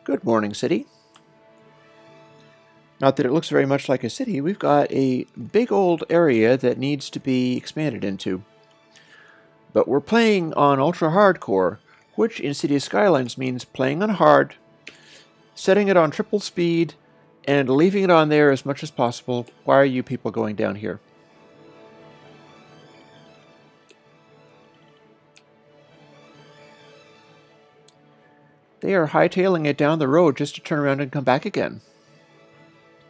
Good morning, city. Not that it looks very much like a city, we've got a big old area that needs to be expanded into. But we're playing on ultra hardcore, which in City of Skylines means playing on hard, setting it on triple speed, and leaving it on there as much as possible. Why are you people going down here? They are hightailing it down the road just to turn around and come back again.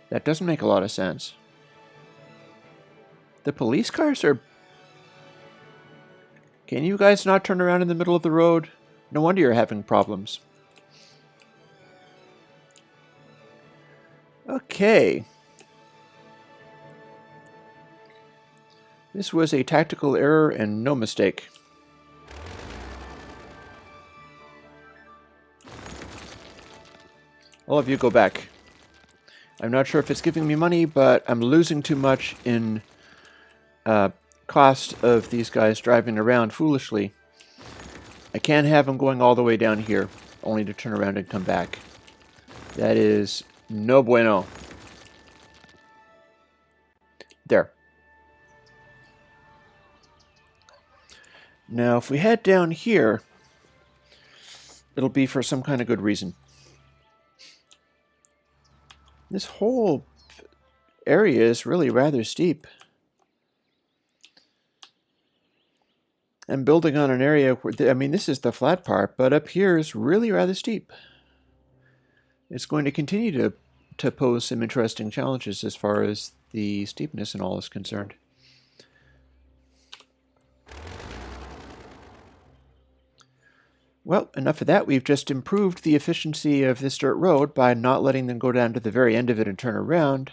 That doesn't make a lot of sense. The police cars are... Can you guys not turn around in the middle of the road? No wonder you're having problems. Okay. This was a tactical error and no mistake. All of you go back. I'm not sure if it's giving me money, but I'm losing too much in cost of these guys driving around foolishly. I can't have them going all the way down here, only to turn around and come back. That is no bueno. There. Now, if we head down here, it'll be for some kind of good reason. This whole area is really rather steep. I'm building on an area where, I mean, this is the flat part, but up here is really rather steep. It's going to continue to pose some interesting challenges as far as the steepness and all is concerned. Well, enough of that. We've just improved the efficiency of this dirt road by not letting them go down to the very end of it and turn around.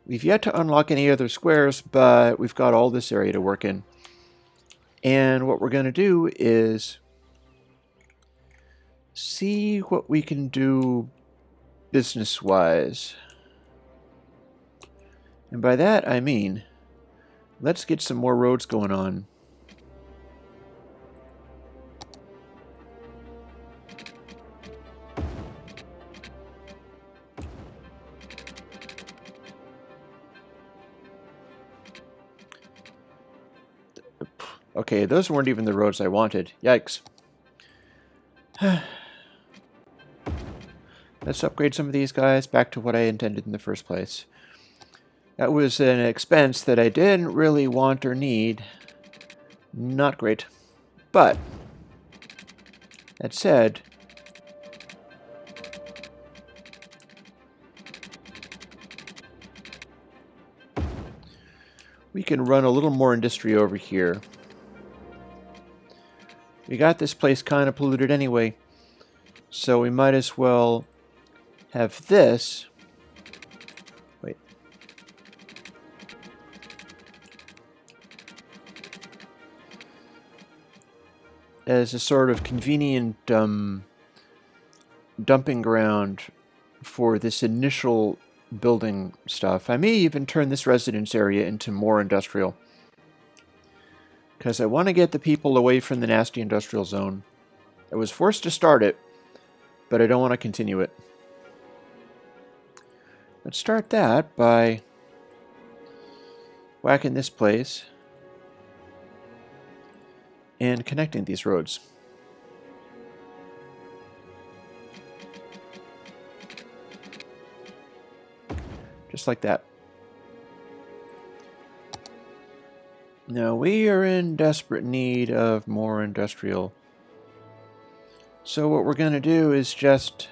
We've yet to unlock any other squares, but we've got all this area to work in. And what we're going to do is see what we can do business-wise. And by that, I mean, let's get some more roads going on. Okay, those weren't even the roads I wanted. Yikes. Let's upgrade some of these guys back to what I intended in the first place. That was an expense that I didn't really want or need. Not great. But, that said, we can run a little more industry over here. We got this place kind of polluted anyway, so we might as well have this. Wait. As a sort of convenient dumping ground for this initial building stuff. I may even turn this residence area into more industrial, because I want to get the people away from the nasty industrial zone. I was forced to start it, but I don't want to continue it. Let's start that by whacking this place and connecting these roads. Just like that. Now we are in desperate need of more industrial. So what we're going to do is just...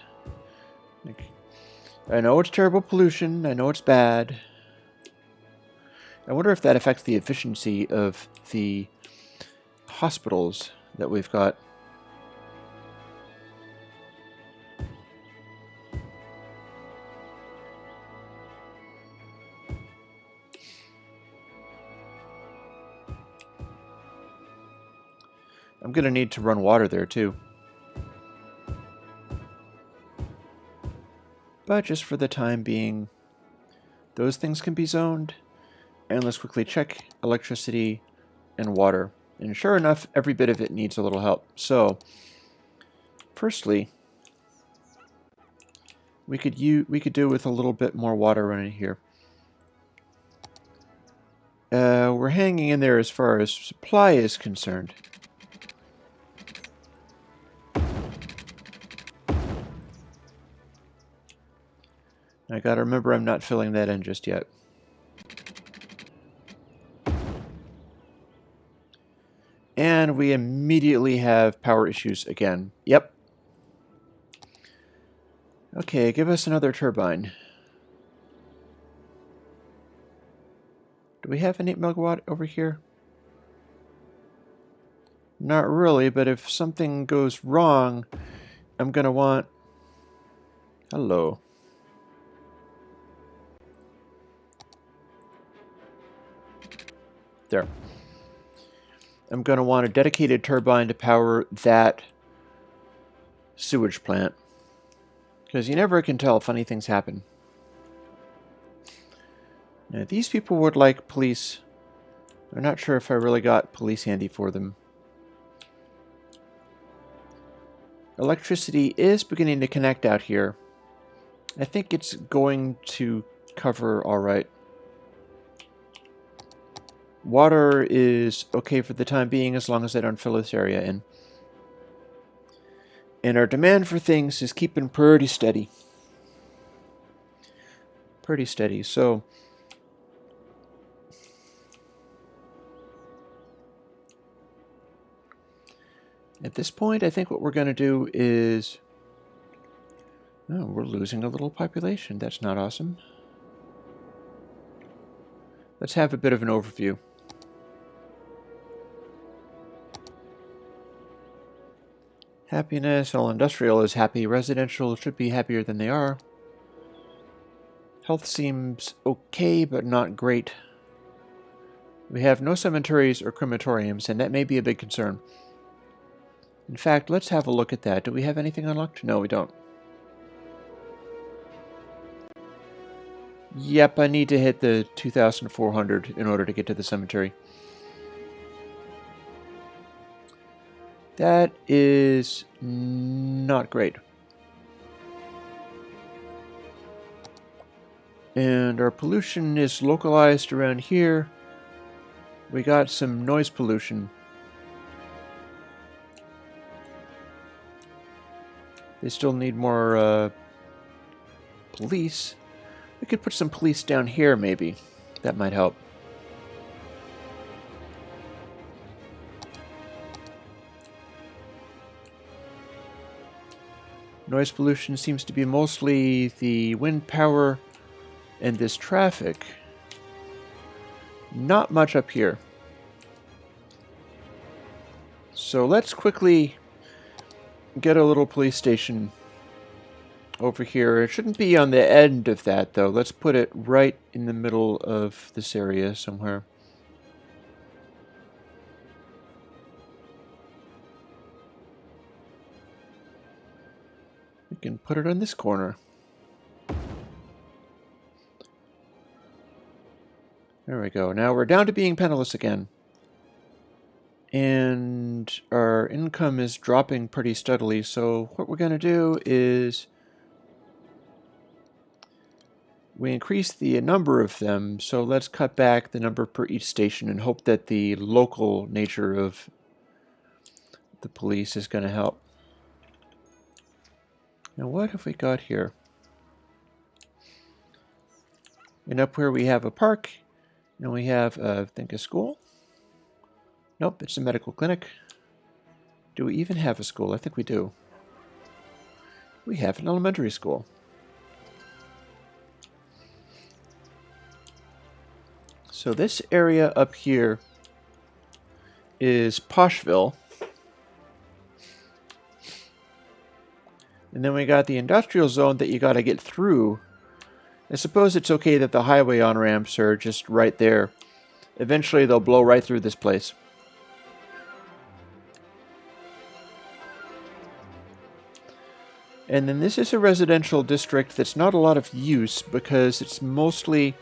I know it's terrible pollution, I know it's bad. I wonder if that affects the efficiency of the hospitals that we've got. I'm going to need to run water there too. But just for the time being, those things can be zoned. And let's quickly check electricity and water. And sure enough, every bit of it needs a little help. So, firstly, we could do with a little bit more water running here. We're hanging in there as far as supply is concerned. I gotta remember I'm not filling that in just yet. And we immediately have power issues again. Yep. Okay, give us another turbine. Do we have an 8 megawatt over here? Not really, but if something goes wrong, I'm gonna want... Hello. There. I'm gonna want a dedicated turbine to power that sewage plant. Because you never can tell, funny things happen. Now, these people would like police. I'm not sure if I really got police handy for them. Electricity is beginning to connect out here. I think it's going to cover all right. Water is okay for the time being as long as I don't fill this area in. And our demand for things is keeping pretty steady. Pretty steady. So at this point, I think what we're going to do is... Oh, we're losing a little population. That's not awesome. Let's have a bit of an overview. Happiness. All industrial is happy. Residential should be happier than they are. Health seems okay, but not great. We have no cemeteries or crematoriums, and that may be a big concern. In fact, let's have a look at that. Do we have anything unlocked? No, we don't. Yep, I need to hit the 2,400 in order to get to the cemetery. That is not great. And our pollution is localized around here. We got some noise pollution. They still need more police. We could put some police down here, maybe. That might help. Noise pollution seems to be mostly the wind power and this traffic. Not much up here. So let's quickly get a little police station over here. It shouldn't be on the end of that, though. Let's put it right in the middle of this area somewhere. We can put it on this corner. There we go. Now we're down to being penniless again. And our income is dropping pretty steadily, so what we're going to do is we increase the number of them, so let's cut back the number per each station and hope that the local nature of the police is going to help. Now what have we got here? And up here we have a park, and we have, I think, a school. Nope, it's a medical clinic. Do we even have a school? I think we do. We have an elementary school. So this area up here is Poshville. And then we got the industrial zone that you got to get through. I suppose it's okay that the highway on-ramps are just right there. Eventually they'll blow right through this place. And then this is a residential district that's not a lot of use because it's mostly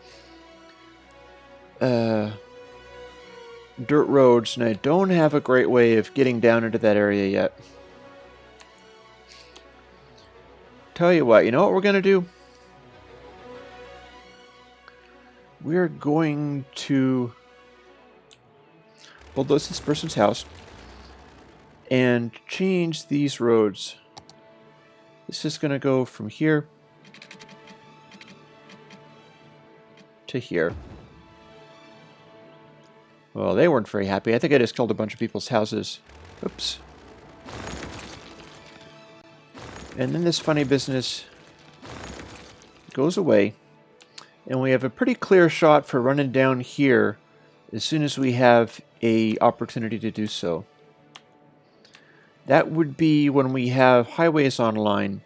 dirt roads, and I don't have a great way of getting down into that area yet. Tell you what, you know what we're going to do? We're going to bulldoze this person's house and change these roads. This is going to go from here to here. Well, they weren't very happy. I think I just killed a bunch of people's houses. Oops. And then this funny business goes away. And we have a pretty clear shot for running down here as soon as we have an opportunity to do so. That would be when we have highways online.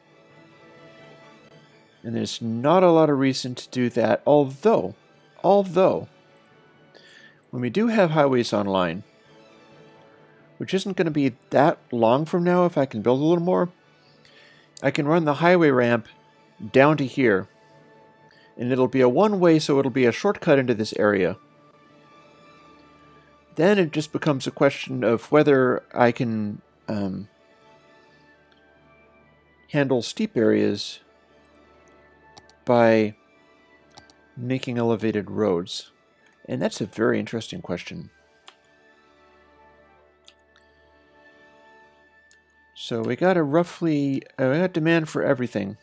And there's not a lot of reason to do that, although, when we do have highways online, which isn't going to be that long from now if I can build a little more, I can run the highway ramp down to here. And it'll be a one-way, so it'll be a shortcut into this area. Then it just becomes a question of whether I can handle steep areas by making elevated roads. And that's a very interesting question. So we got a roughly, we got demand for everything.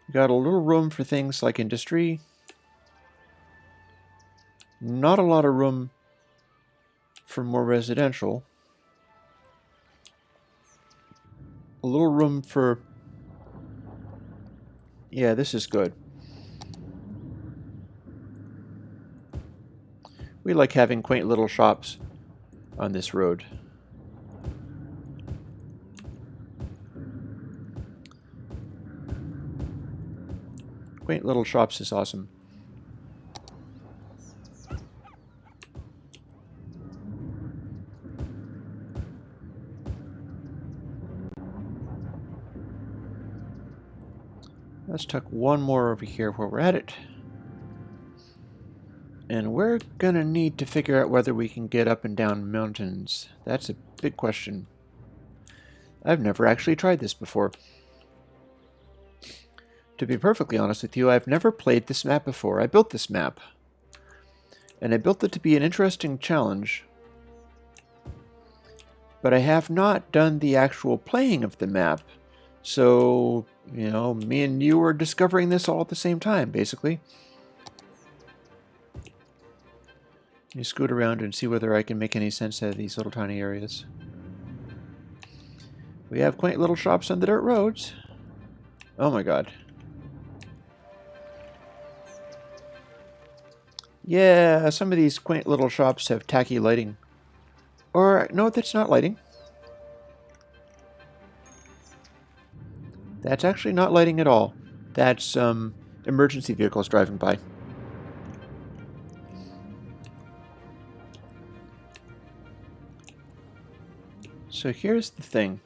We got a little room for things like industry. Not a lot of room for more residential. A little room for... Yeah, this is good. We like having quaint little shops on this road. Quaint little shops is awesome. Let's tuck one more over here where we're at it. And we're gonna need to figure out whether we can get up and down mountains. That's a big question. I've never actually tried this before. To be perfectly honest with you, I've never played this map before. I built this map. And I built it to be an interesting challenge. But I have not done the actual playing of the map. So, you know, me and you are discovering this all at the same time, basically. You scoot around and see whether I can make any sense out of these little tiny areas. We have quaint little shops on the dirt roads. Oh my god. Yeah, some of these quaint little shops have tacky lighting. Or, no, that's not lighting. That's actually not lighting at all. That's emergency vehicles driving by. So here's the thing.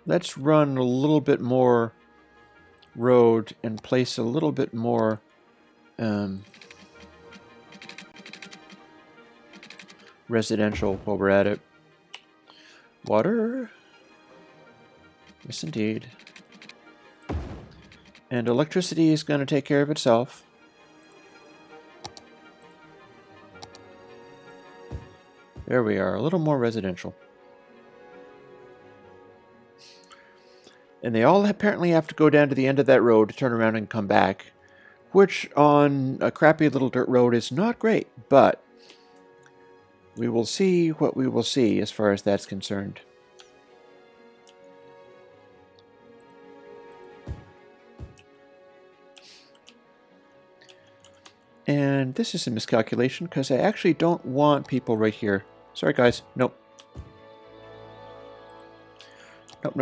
Let's run a little bit more road and place a little bit more residential while we're at it. Water. Yes, indeed. And electricity is going to take care of itself. There we are, a little more residential. And they all apparently have to go down to the end of that road to turn around and come back, which on a crappy little dirt road is not great, but we will see what we will see as far as that's concerned. And this is a miscalculation because I actually don't want people right here. Sorry guys, nope.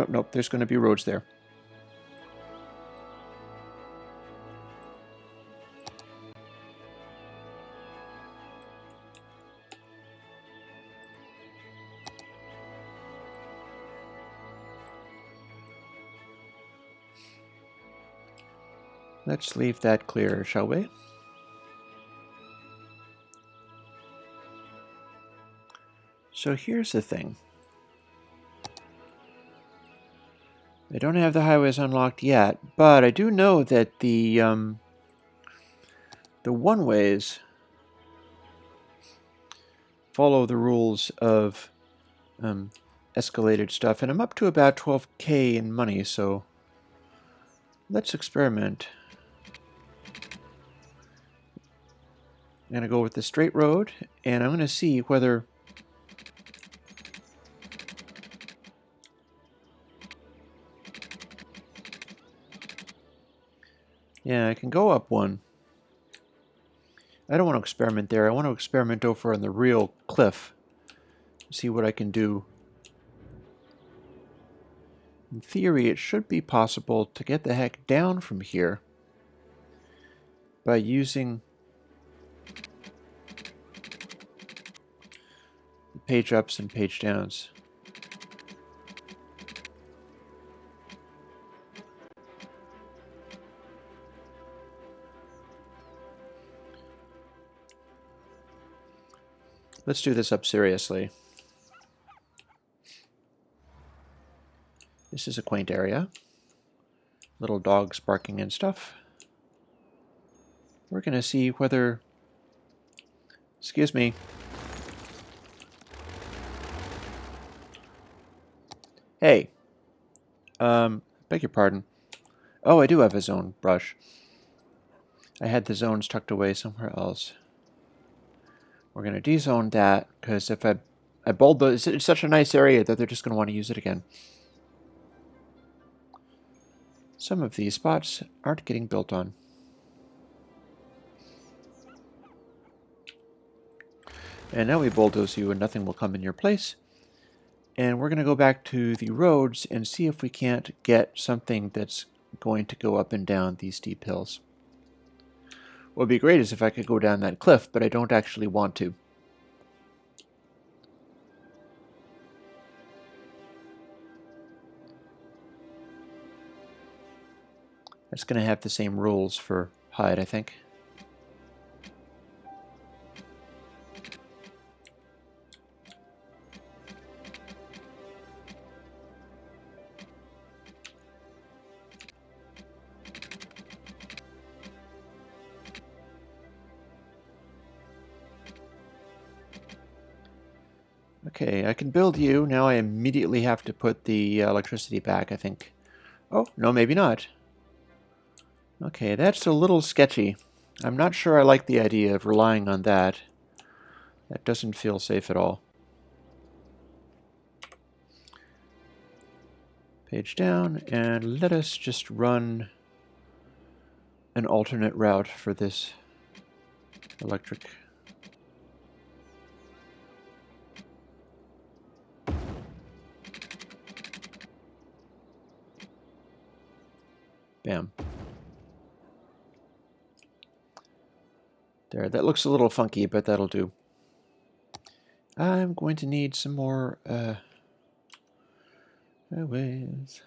Nope, there's going to be roads there. Let's leave that clear, shall we? So here's the thing. I don't have the highways unlocked yet, but I do know that the one-ways follow the rules of escalated stuff, and I'm up to about 12K in money, so let's experiment. I'm going to go with the straight road, and I'm going to see whether yeah, I can go up one. I don't want to experiment there. I want to experiment over on the real cliff. See what I can do. In theory, it should be possible to get the heck down from here by using the page ups and page downs. Let's do this up seriously. This is a quaint area. Little dogs barking and stuff. We're going to see whether... Excuse me. Hey. Beg your pardon. Oh, I do have a zone brush. I had the zones tucked away somewhere else. We're going to de-zone that, because if I bold those, it's such a nice area that they're just going to want to use it again. Some of these spots aren't getting built on. And now we bulldoze you and nothing will come in your place. And we're going to go back to the roads and see if we can't get something that's going to go up and down these steep hills. What would be great is if I could go down that cliff, but I don't actually want to. That's going to have the same rules for height, I think. Okay, I can build you. Now I immediately have to put the electricity back, I think. Oh, no, maybe not. Okay, that's a little sketchy. I'm not sure I like the idea of relying on that. That doesn't feel safe at all. Page down, and let us just run an alternate route for this electric. Bam. There, that looks a little funky, but that'll do. I'm going to need some more highways.